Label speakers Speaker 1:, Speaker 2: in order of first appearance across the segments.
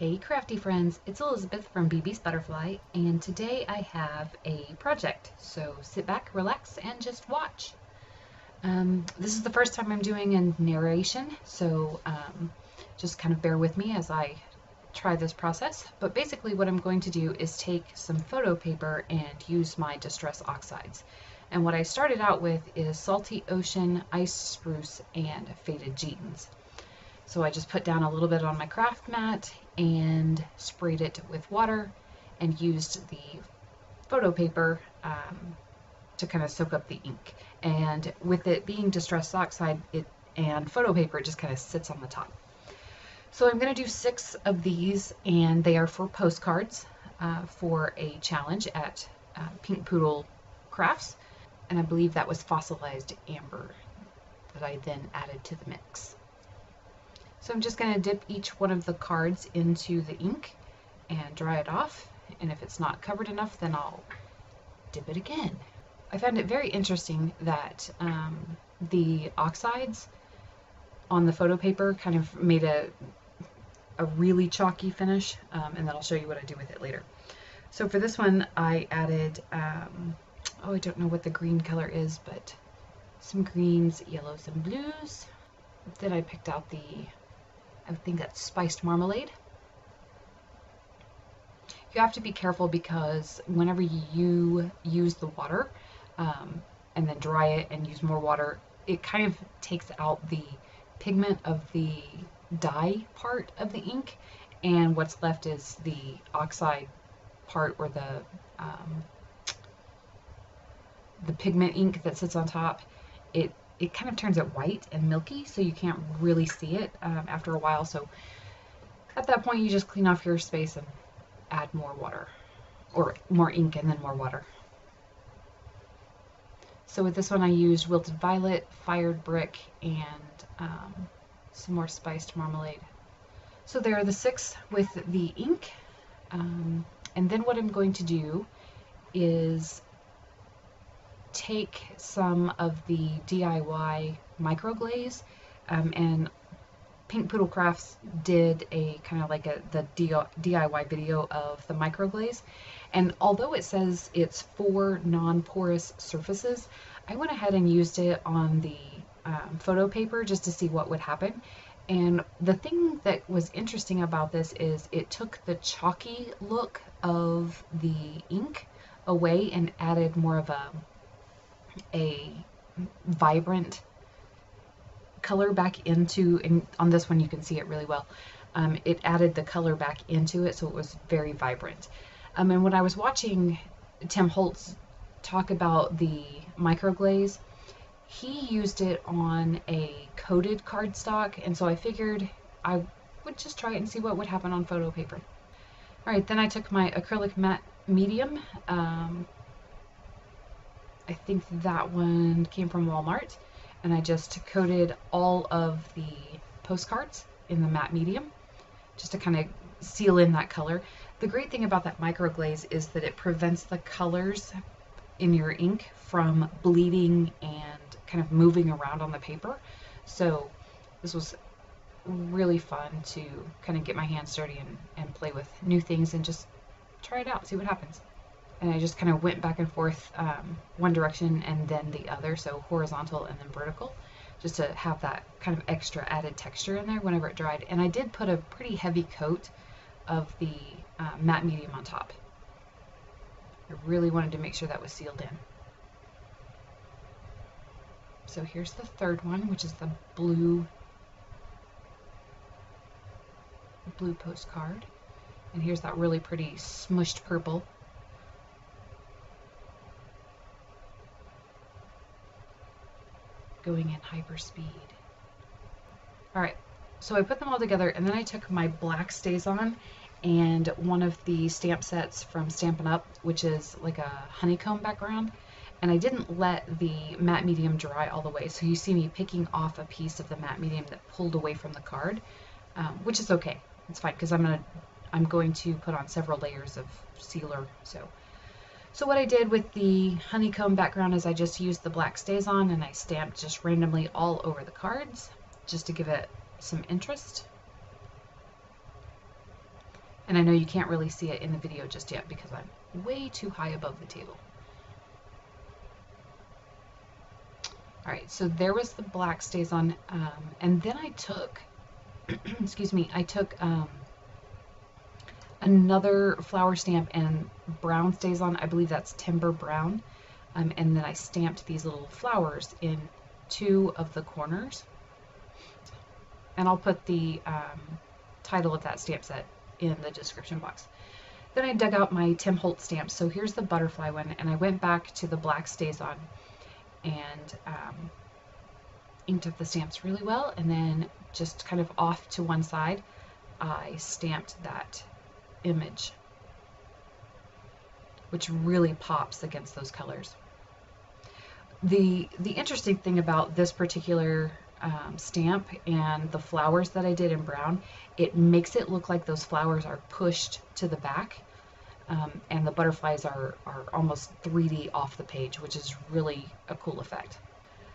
Speaker 1: Hey crafty friends, it's Elizabeth from BBsButterfly, and today I have a project, so sit back, relax, and just watch. This is the first time I'm doing a narration, so just kind of bear with me as I try this process. But basically what I'm going to do is take some photo paper and use my distress oxides. And what I started out with is salty ocean, ice spruce, and faded jeans. So I just put down a little bit on my craft mat and sprayed it with water and used the photo paper to kind of soak up the ink. And with it being distress oxide and photo paper, it just kind of sits on the top. So I'm going to do 6 of these, and they are for postcards for a challenge at PinkPoodleCrafts. And I believe that was fossilized amber that I then added to the mix. So I'm just going to dip each one of the cards into the ink and dry it off, and if it's not covered enough, then I'll dip it again. I found it very interesting that the oxides on the photo paper kind of made a really chalky finish, and then I'll show you what I do with it later. So for this one I added, I don't know what the green color is, but some greens, yellows, and blues. Then I picked out I think that's spiced marmalade. You have to be careful because whenever you use the water and then dry it and use more water, it kind of takes out the pigment of the dye part of the ink, and what's left is the oxide part, or the pigment ink that sits on top. It kind of turns it white and milky, so you can't really see it after a while. So at that point, you just clean off your space and add more water, or more ink and then more water. So with this one, I used wilted violet, fired brick, and some more spiced marmalade. So there are the 6 with the ink. And then what I'm going to do is take some of the DIY Micro Glaze, and PinkPoodleCrafts did a kind of like the DIY video of the Micro Glaze, and although it says it's for non-porous surfaces, I went ahead and used it on the photo paper just to see what would happen. And the thing that was interesting about this is it took the chalky look of the ink away and added more of a vibrant color back into, and on this one you can see it really well. It added the color back into it, so it was very vibrant. And when I was watching Tim Holtz talk about the Micro Glaze, he used it on a coated cardstock, and so I figured I would just try it and see what would happen on photo paper. Alright, then I took my acrylic matte medium. I think that one came from Walmart, and I just coated all of the postcards in the matte medium just to kind of seal in that color. The great thing about that Micro Glaze is that it prevents the colors in your ink from bleeding and kind of moving around on the paper. So this was really fun to kind of get my hands dirty and play with new things and just try it out, see what happens. And I just kind of went back and forth one direction and then the other, so horizontal and then vertical, just to have that kind of extra added texture in there whenever it dried. And I did put a pretty heavy coat of the matte medium on top. I really wanted to make sure that was sealed in. So here's the third one, which is the blue postcard. And here's that really pretty smushed purple. Going in hyper speed. Alright, so I put them all together, and then I took my black StazOn and one of the stamp sets from Stampin' Up, which is like a honeycomb background, and I didn't let the matte medium dry all the way, so you see me picking off a piece of the matte medium that pulled away from the card, which is okay. It's fine, because I'm going to put on several layers of sealer. So what I did with the honeycomb background is I just used the black StazOn and I stamped just randomly all over the cards just to give it some interest. And I know you can't really see it in the video just yet because I'm way too high above the table. Alright, so there was the black StazOn, and then I took, excuse me, I took another flower stamp and brown StazOn, I believe that's Timber Brown, and then I stamped these little flowers in 2 of the corners. And I'll put the title of that stamp set in the description box. Then I dug out my Tim Holtz stamps. So here's the butterfly one, and I went back to the black StazOn and inked up the stamps really well, and then just kind of off to one side I stamped that image, which really pops against those colors. The interesting thing about this particular stamp and the flowers that I did in brown, it makes it look like those flowers are pushed to the back, and the butterflies are almost 3D off the page, which is really a cool effect.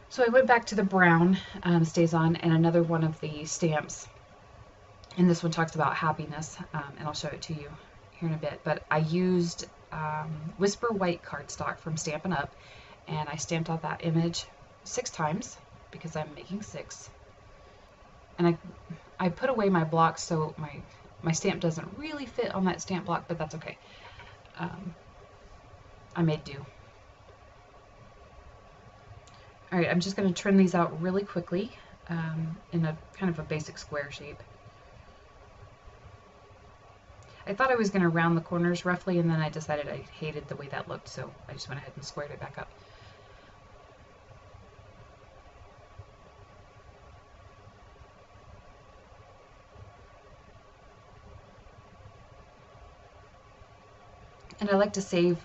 Speaker 1: So I went back to the brown StazOn and another one of the stamps, and this one talks about happiness, and I'll show it to you here in a bit, but I used Whisper White cardstock from Stampin' Up, and I stamped out that image 6 times because I'm making 6. And I put away my blocks so my stamp doesn't really fit on that stamp block, but that's okay. I made do. Alright, I'm just going to trim these out really quickly in a kind of a basic square shape. I thought I was going to round the corners roughly, and then I decided I hated the way that looked, so I just went ahead and squared it back up. And I like to save,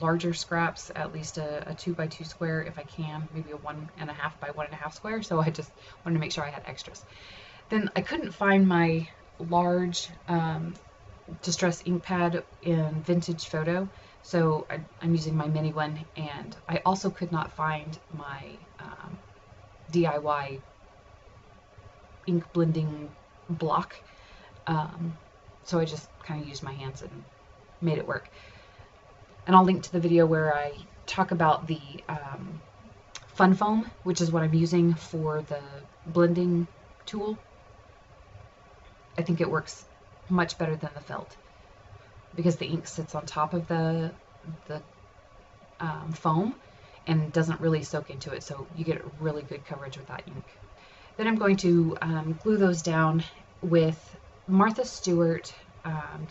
Speaker 1: larger scraps, at least a 2x2 square if I can, maybe a 1.5 by 1.5 square, so I just wanted to make sure I had extras. Then I couldn't find my large distress ink pad in Vintage Photo, so I'm using my mini one, and I also could not find my DIY ink blending block, so I just kind of used my hands and made it work. And I'll link to the video where I talk about the Fun Foam, which is what I'm using for the blending tool. I think it works much better than the felt because the ink sits on top of the foam and doesn't really soak into it, so you get really good coverage with that ink. Then I'm going to glue those down with Martha Stewart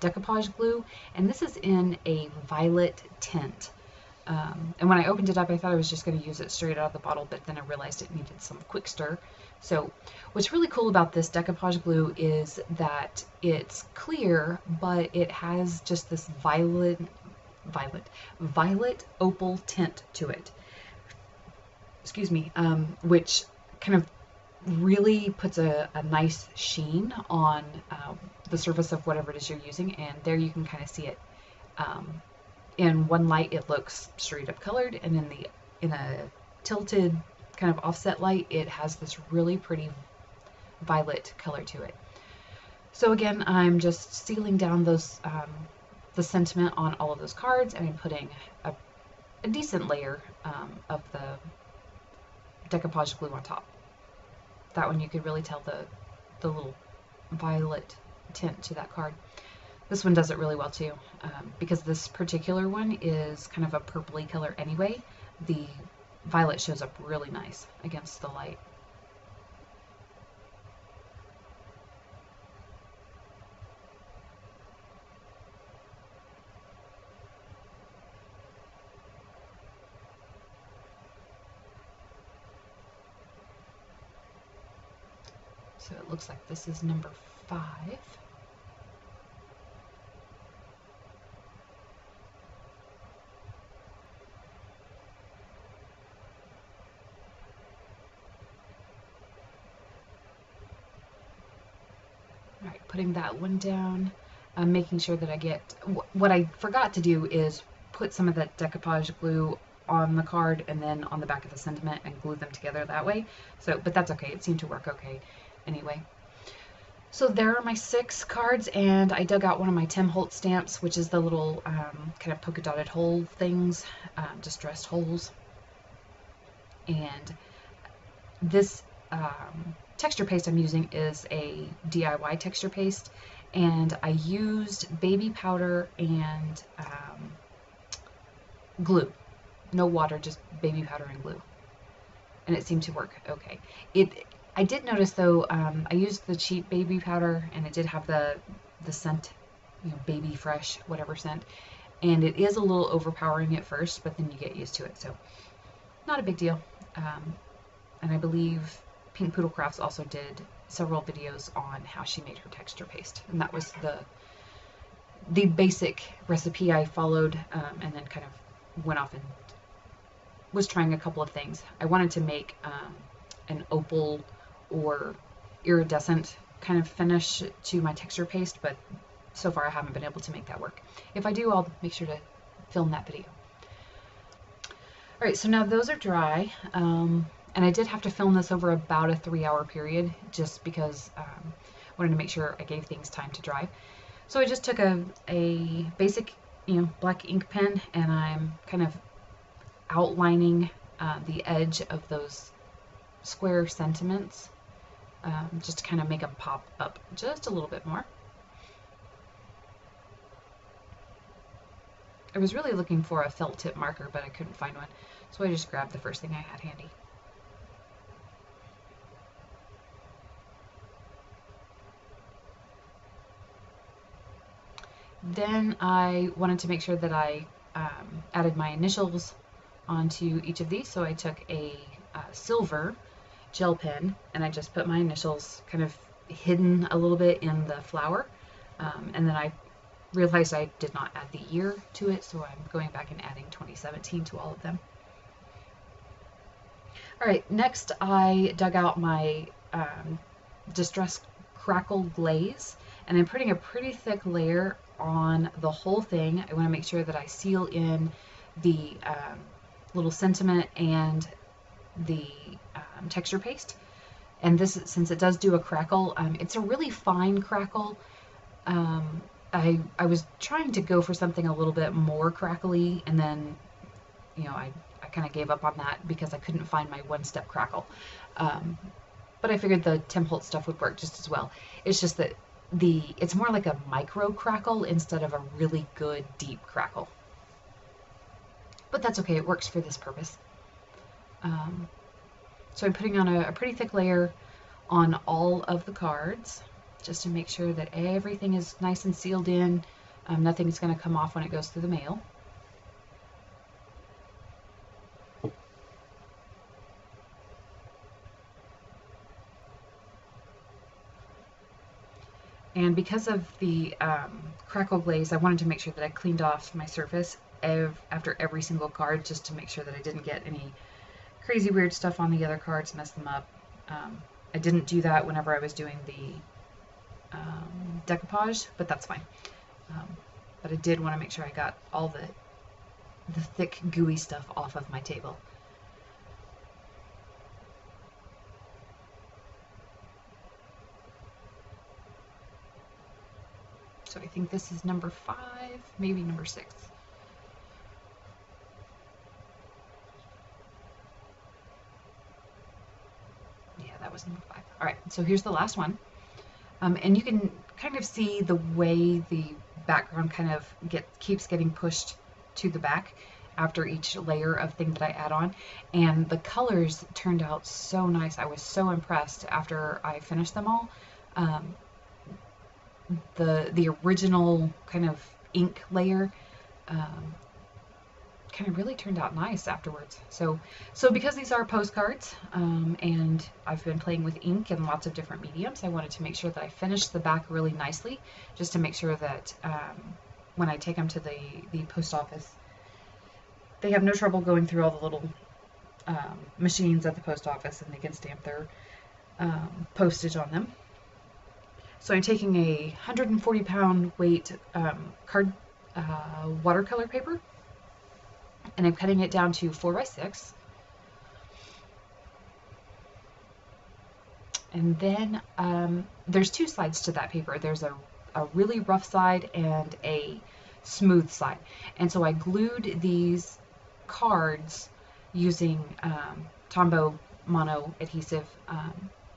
Speaker 1: decoupage glue, and this is in a violet tint. And when I opened it up, I thought I was just going to use it straight out of the bottle, but then I realized it needed some quick stir. So what's really cool about this decoupage glue is that it's clear, but it has just this violet opal tint to it. Excuse me, which kind of really puts a nice sheen on the surface of whatever it is you're using, and there you can kind of see it. In one light it looks straight up colored, and in a tilted kind of offset light it has this really pretty violet color to it. So again, I'm just sealing down those the sentiment on all of those cards, and I'm putting a decent layer of the decoupage glue on top. That one you could really tell the little violet tint to that card. This one does it really well too, because this particular one is kind of a purpley color anyway. The violet shows up really nice against the light. So it looks like this is number 5. Alright, putting that one down. I'm making sure that I get... What I forgot to do is put some of that decoupage glue on the card and then on the back of the sentiment and glue them together that way. So, but that's okay. It seemed to work okay anyway. So there are my 6 cards, and I dug out one of my Tim Holtz stamps, which is the little kind of polka dotted hole things, distressed holes. And this texture paste I'm using is a DIY texture paste, and I used baby powder and glue. No water, just baby powder and glue. And it seemed to work okay. I did notice though, I used the cheap baby powder, and it did have the scent, you know, baby fresh, whatever scent. And it is a little overpowering at first, but then you get used to it, so not a big deal. And I believe PinkPoodleCrafts also did several videos on how she made her texture paste, and that was the basic recipe I followed, and then kind of went off and was trying a couple of things. I wanted to make an opal or iridescent kind of finish to my texture paste, but so far I haven't been able to make that work. If I do, I'll make sure to film that video. Alright, so now those are dry, and I did have to film this over about a 3-hour period just because I wanted to make sure I gave things time to dry. So I just took a basic, you know, black ink pen, and I'm kind of outlining the edge of those square sentiments, just to kind of make them pop up just a little bit more. I was really looking for a felt tip marker, but I couldn't find one, so I just grabbed the first thing I had handy. Then I wanted to make sure that I added my initials onto each of these, so I took a silver gel pen, and I just put my initials kind of hidden a little bit in the flower, and then I realized I did not add the year to it, so I'm going back and adding 2017 to all of them. Alright, next I dug out my Distress Crackle Glaze, and I'm putting a pretty thick layer on the whole thing. I want to make sure that I seal in the little sentiment and the texture paste. And this, since it does do a crackle, it's a really fine crackle. I was trying to go for something a little bit more crackly, and then, you know, I kind of gave up on that because I couldn't find my one-step crackle. But I figured the Tim Holtz stuff would work just as well. It's just that it's more like a micro crackle instead of a really good deep crackle. But that's okay, it works for this purpose. So I'm putting on a pretty thick layer on all of the cards, just to make sure that everything is nice and sealed in. Nothing's going to come off when it goes through the mail. And because of the crackle glaze, I wanted to make sure that I cleaned off my surface after every single card, just to make sure that I didn't get any crazy weird stuff on the other cards, mess them up. I didn't do that whenever I was doing the decoupage, but that's fine. But I did want to make sure I got all the thick, gooey stuff off of my table. So I think this is number 5, maybe number 6. Yeah, that was number 5. All right, so here's the last one. And you can kind of see the way the background kind of keeps getting pushed to the back after each layer of thing that I add on. And the colors turned out so nice. I was so impressed after I finished them all. The original kind of ink layer kind of really turned out nice afterwards. So because these are postcards, and I've been playing with ink in lots of different mediums, I wanted to make sure that I finished the back really nicely, just to make sure that when I take them to the post office, they have no trouble going through all the little machines at the post office, and they can stamp their postage on them. So I'm taking a 140-pound weight watercolor paper, and I'm cutting it down to 4 by 6. And then there's two sides to that paper. There's a really rough side and a smooth side. And so I glued these cards using Tombow mono adhesive.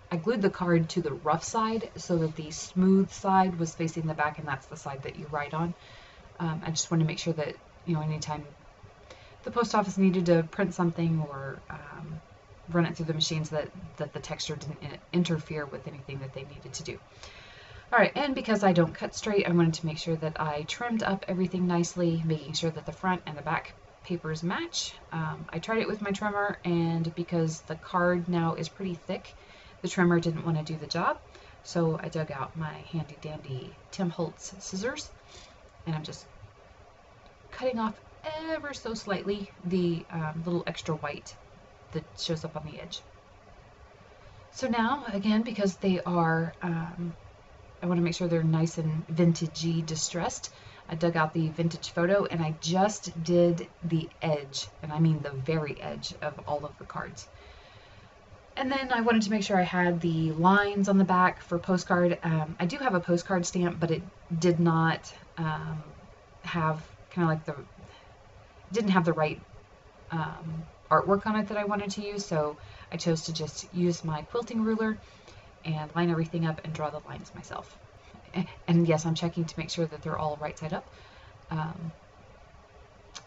Speaker 1: I glued the card to the rough side so that the smooth side was facing the back, and that's the side that you write on. I just wanted to make sure that, you know, anytime the post office needed to print something or run it through the machines, that the texture didn't interfere with anything that they needed to do. All right, and because I don't cut straight, I wanted to make sure that I trimmed up everything nicely, making sure that the front and the back papers match. I tried it with my trimmer, and because the card now is pretty thick, the trimmer didn't want to do the job. So I dug out my handy dandy Tim Holtz scissors, and I'm just cutting off ever so slightly the little extra white that shows up on the edge. So now, again, because they are, I want to make sure they're nice and vintagey distressed, I dug out the vintage photo and I just did the edge, and I mean the very edge of all of the cards. And then I wanted to make sure I had the lines on the back for postcard. I do have a postcard stamp, but it did not have didn't have the right artwork on it that I wanted to use, so I chose to just use my quilting ruler and line everything up and draw the lines myself. And yes, I'm checking to make sure that they're all right side up.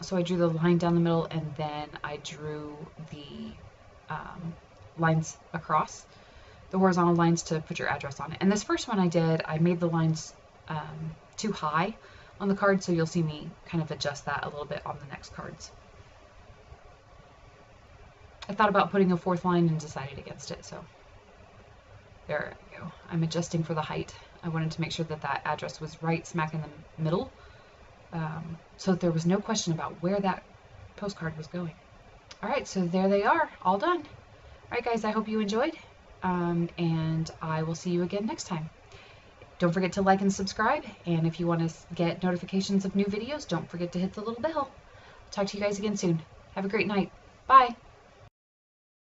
Speaker 1: So I drew the line down the middle, and then I drew the lines across, the horizontal lines to put your address on it. And this first one I did, I made the lines too high on the card, so you'll see me kind of adjust that a little bit on the next cards. I thought about putting a fourth line and decided against it, so there we go. I'm adjusting for the height. I wanted to make sure that that address was right smack in the middle, so that there was no question about where that postcard was going. All right, so there they are, all done. All right, guys, I hope you enjoyed, and I will see you again next time. Don't forget to like and subscribe, and if you want to get notifications of new videos, don't forget to hit the little bell. Talk to you guys again soon. Have a great night. Bye.